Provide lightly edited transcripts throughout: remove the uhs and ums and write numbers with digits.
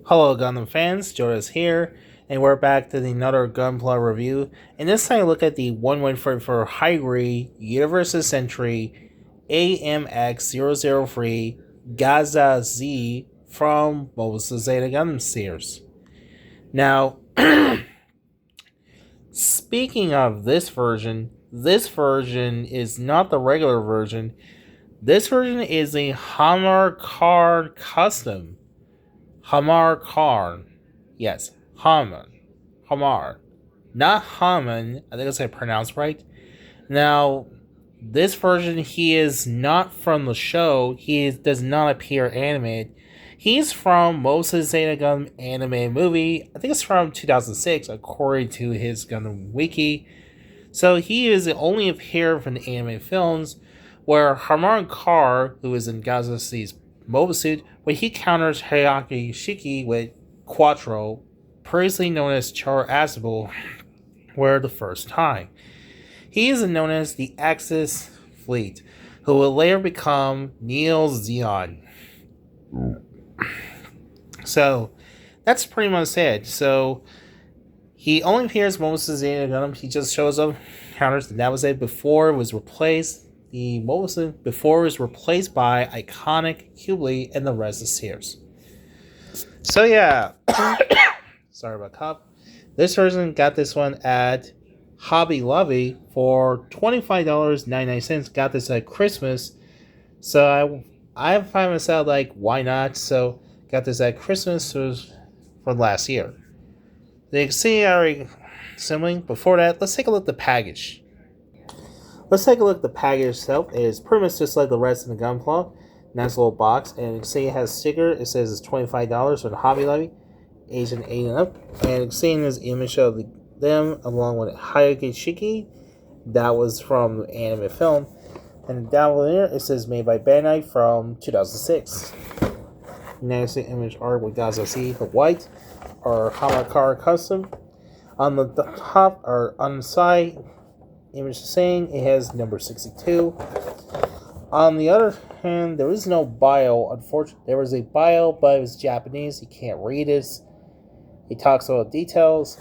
Hello Gundam fans, Jodas here, and we're back to another Gunpla review. And this time I look at the 114 Hguc Universe Century AMX-003 Gaza-C from Mobile Zeta Gundam series. Now, speaking of this version is not the regular version. This version is a karn custom. Karn. Yes, haman. Hamar. Not haman. I think that's how I pronounced right. Now, this version, he is not from the show. Does not appear animated. He's from most of the Zeta Gundam anime movie. I think it's from 2006, according to his Gundam wiki. So he is only appeared from the anime films, where Harman Carr, who is in Gaza-C's mobile suit, when he counters Hguc with Quattro, previously known as Char Azazel, for the first time. He is known as the Axis Fleet, who will later become Neo Zeon. So, that's pretty much it. So, he only appears most of the Zeta Gundam. He just shows up, counters, and that was it. Before it was replaced, the mobile before it was replaced by iconic Hguc and the rest of the series. So yeah, sorry about cup. This version got this one at Hobby Lobby for $25.99. Got this at Christmas, so I find myself like, why not? So got this at Christmas for last year. You can see already assembling. Before that, let's take a look at the package. Let's take a look at the package itself. It is pretty much just like the rest of the Gunpla. Nice little box, and you can see it has a sticker. It says it's $25 for the Hobby Lobby, Asian 8 and up. And you can see in this image of them along with Hguc. That was from the anime film. And down there it says made by Bandai from 2006. Now you see image art with Gaza-C, the white, or Hamakar custom. On the top or on the side, image saying it has number 62. On the other hand, there is no bio. Unfortunately, there was a bio, but it was Japanese. You can't read it. It talks about details.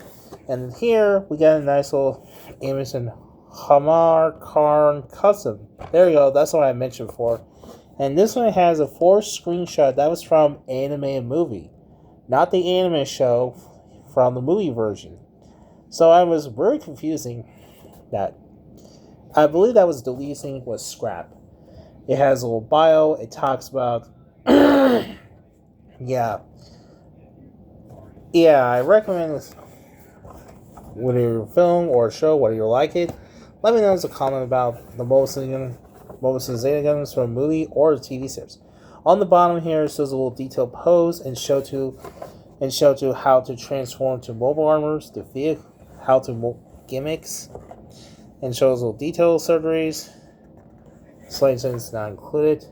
And here we got a nice little image in Karn custom. There you go. That's what I mentioned before. And this one has a 4 screenshot that was from anime and movie, not the anime show, from the movie version. So I was very confusing that. I believe that was deleting was scrap. It has a little bio. It talks about yeah, I recommend this. Whether you film or show, whether you like it, let me know as a comment about the most Zeta Gundams from a movie or a TV series. On the bottom here, it shows a little detailed pose and show to how to transform to mobile armors, the vehicle, how to gimmicks, and shows little detailed surgeries. Slices not included,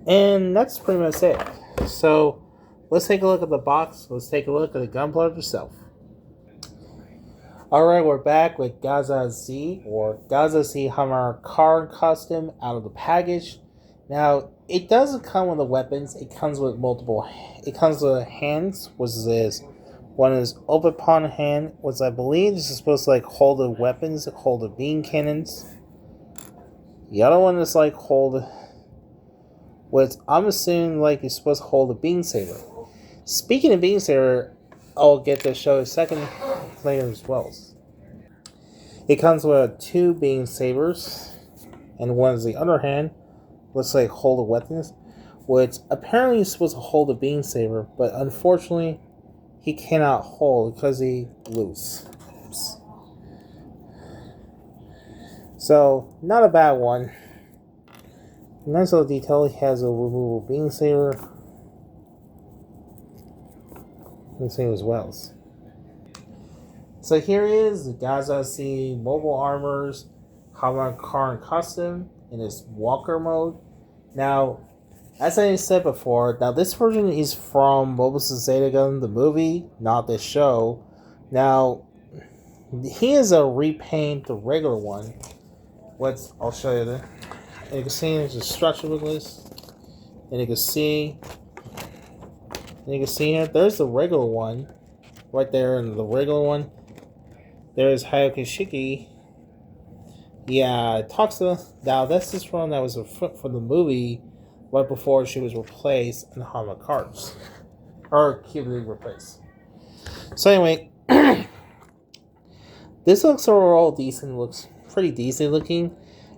and that's pretty much it. So let's take a look at the box. Let's take a look at the Gunpla itself. Alright, we're back with Gaza-C, or Gaza-C Hammer Karn custom out of the package. Now, it doesn't come with the weapons. It comes with multiple. It comes with hands, which is one is open palm hand, which I believe this is supposed to like hold the weapons, hold the beam cannons. The other one is like hold, which I'm assuming like you're supposed to hold a beam saber. Speaking of beam saber, I'll get to show a second later as well. It comes with 2 beam sabers, and one is the other hand. Looks like hold the weapons, which apparently is supposed to hold a beam saber, but unfortunately, he cannot hold because he loose. Oops. So, not a bad one. Nice little detail. He has a removable beam saber. Beam saber as well. So here is the Gaza-C mobile armors Hammer Karn custom in its walker mode. Now, as I said before, now this version is from Mobile Zeta Gundam, the movie, not the show. Now, he is a repaint, the regular one. I'll show you that. And you can see there's a structure with this. And you can see And you can see here, there's the regular one. Right there, and the regular one. There's Hguc. Yeah, it talks to... Now, that's this one that was from the movie right before she was replaced in the haman cards. Or cubically replaced. So anyway, this looks overall decent. Looks pretty decent looking.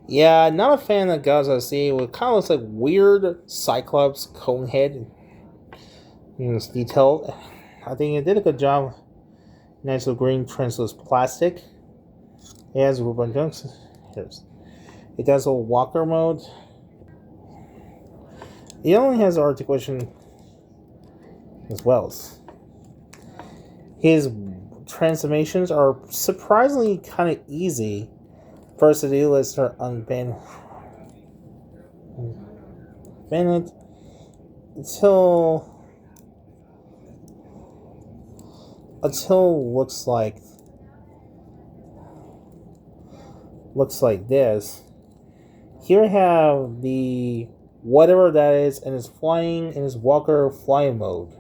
Yeah, not a fan of Gaza-C. It kind of looks like weird Cyclops cone head. It's detailed. I think it did a good job. Nice little green translucent plastic. It has a ribbon junction. It does a walker mode. It only has articulation as well. His transformations are surprisingly kind of easy. First to do, let's start unban it until looks like this. Here I have the whatever that is, and it's flying in his walker flying mode.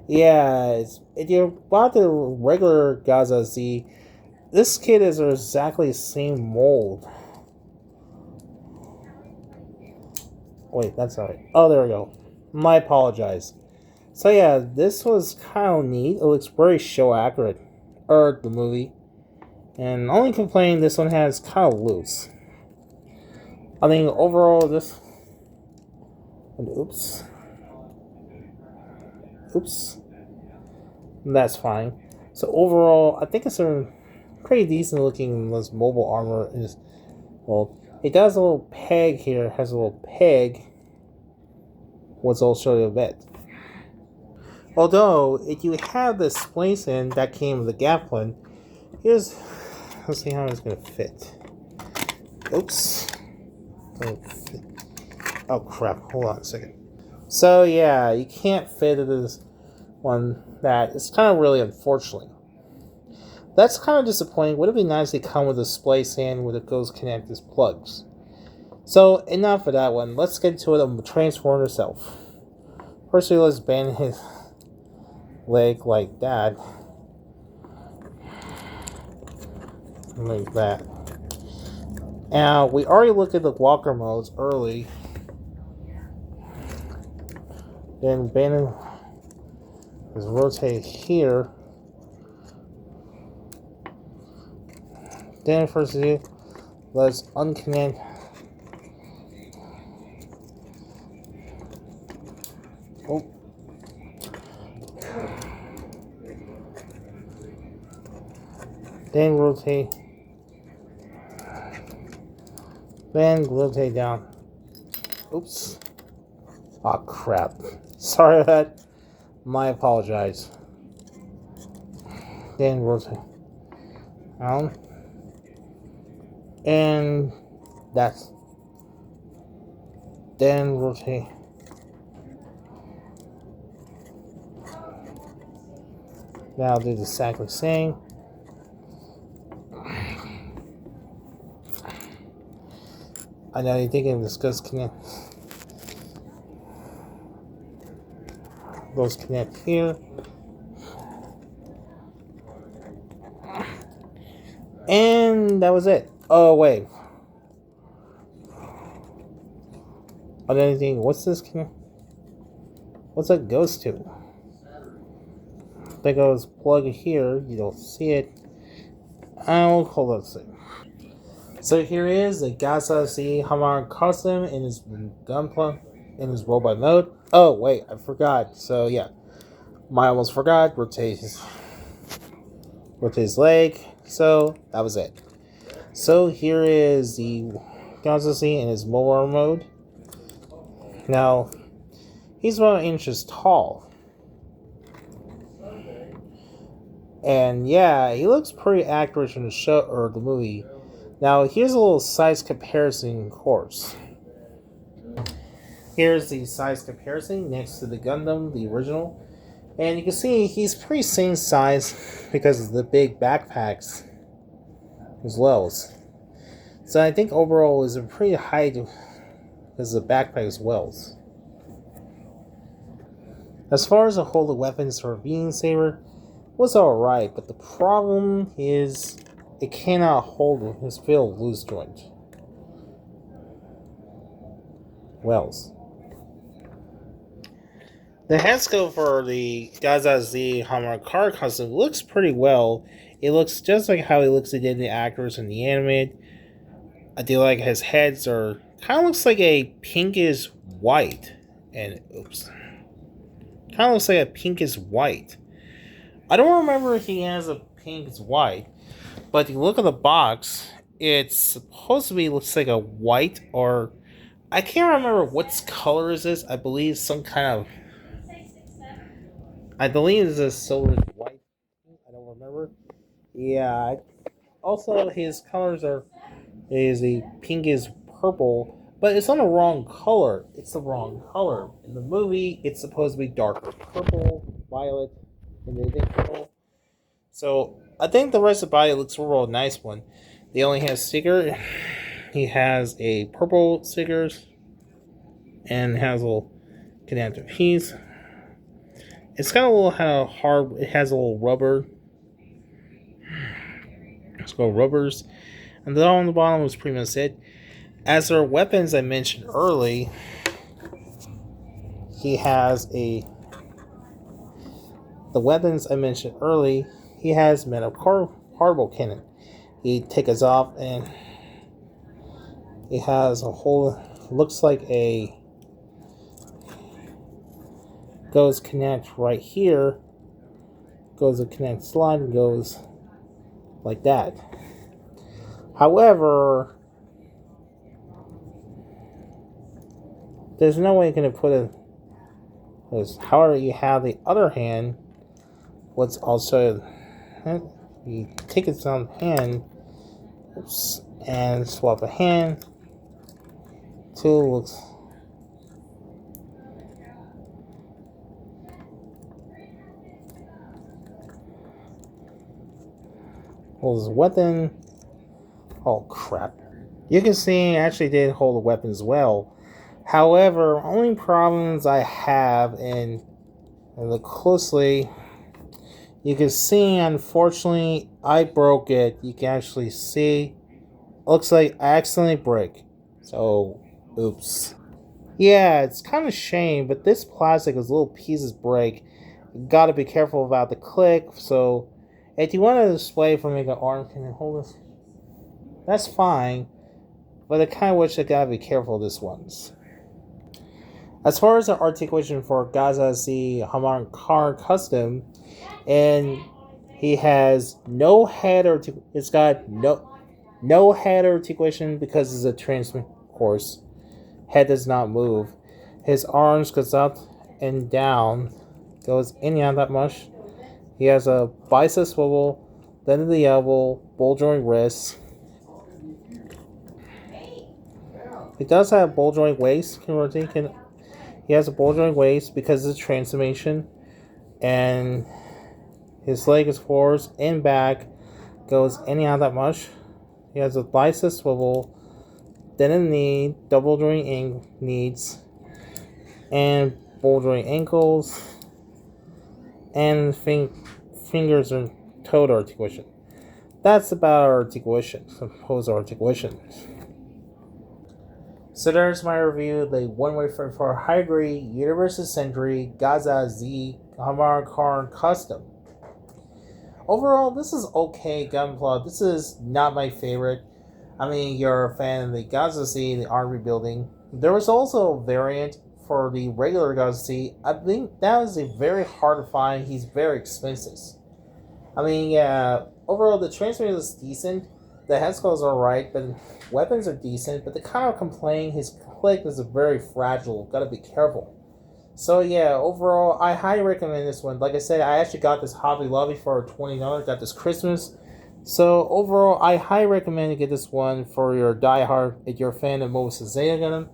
Yeah, if you bought the regular Gaza-C, this kit is exactly the same mold. Wait, that's not right. Oh, there we go. My apologize. So yeah, this was kind of neat. It looks very show accurate. Or the movie. And only complaint, this one has kind of loose. I think overall this... Oops. That's fine. So overall, I think it's a pretty decent looking. This mobile armor is, well, it does a little peg here. It has a little peg. What's also a bit. Although, if you have this splice in that came with the Gaplin, let's see how it's gonna fit. Oops. Oh crap! Hold on a second. So yeah, you can't fit this one. That it's kind of really unfortunate. That's kind of disappointing. Would it be nice to come with a splice in with it goes connect as plugs? So enough of that one. Let's get to it. I'm transform herself. Firstly, let's bend his leg like that. Like that. Now, we already looked at the walker modes early. Then bend is rotate here. Then first let's unconnect. Oh. Then rotate. Then rotate down. Oops. Oh crap. Sorry about that. My apologize. Then rotate down. And that's. Then rotate. Now do the exactly same. I know you're thinking this goes connect. Goes connect here. And that was it. Oh wait. Another thing, what's this connect? What's that goes to? That goes plug here. You don't see it. I'll hold on a second. So here is the Gaza-C haman custom in his gunplug in his robot mode. Oh wait, I forgot. So yeah, I almost forgot. Rotate his leg. So that was it. So here is the Gaza-C in his mobile mode. Now he's about inches tall. And yeah, he looks pretty accurate in the show or the movie. Now here's a little size comparison course. Here's the size comparison next to the Gundam, the original. And you can see he's pretty same size because of the big backpacks as well. So I think overall is a pretty high because of the backpack as well. As far as the hold of weapons for Being Saber, was alright, but the problem is it cannot hold his field loose joint. Wells. The head sculpt for the Gaza-C Hammer car custom looks pretty well. It looks just like how it looks in the actors in the anime. I do like his heads are kind of looks like a pinkish white. And oops. Kind of looks like a pinkish white. I don't remember if he has a pinkish white, but if you look at the box, it's supposed to be looks like a white or I can't remember what color is this. I believe some kind of it's a silver white. I don't remember. Yeah. Also, his colors is a pinkish purple, but it's on the wrong color. It's the wrong color. In the movie, it's supposed to be darker purple, violet, in the digital. So I think the rest of the body looks a real nice one. They only have sticker. He has a purple stickers and has a little connector piece. It's got a little hard. It has a little rubber. Let's go rubbers. And then on the bottom was pretty much it. As for weapons I mentioned early, he has the weapons I mentioned early, he has metal carbon cannon. He takes off and he has a whole, looks like a, goes connect right here, goes a connect slide and goes like that. However, there's no way you can put it. However, you have the other hand. What's also you take its own hand, oops, and swap a hand. Two looks. Holds a weapon. Oh crap. You can see it actually did hold a weapon as well. However, only problems I have and look closely, you can see unfortunately I broke it. You can actually see looks like I accidentally break. So oops. Yeah, it's kind of shame, but this plastic is little pieces break. You gotta be careful about the click. So if you want to display for me, an arm can hold this. That's fine, but I kind of wish I gotta be careful of this ones. As far as the articulation for Gaza-C Hammer car custom, and he has no head it's got no head articulation because it's a transmit course. Head does not move. His arms goes up and down, goes in and out that much. He has a bicep swivel, then the elbow, ball joint wrist. He does have ball joint waist. He has a ball joint waist because of the transformation, and his leg is forwards and back, goes in and out that much. He has a bicep swivel, then a knee, double joint knees, and ball joint ankles, and fingers and toe articulation. That's about articulation, supposed articulation. So there's my review of the one-way for Hguc Universal Century Gaza-C Hammer Karn Custom. Overall, this is okay gunplay. This is not my favorite. I mean, you're a fan of the Gaza-C, the arm rebuilding. There was also a variant for the regular Gaza-C. I think that was very hard to find. He's very expensive. I mean, yeah, overall the transmitter is decent. The head sculpt is alright, but weapons are decent. But the kind of complaint, his click is very fragile. Gotta be careful. So yeah, overall, I highly recommend this one. Like I said, I actually got this Hobby Lobby for $20. Got this Christmas. So overall, I highly recommend you get this one for your diehard. If you're a fan of Mobile Zeta Gundam,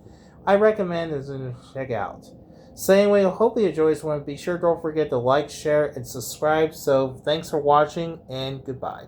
I recommend this and check out. So anyway, I hope you enjoyed this one. Be sure don't forget to like, share, and subscribe. So thanks for watching, and goodbye.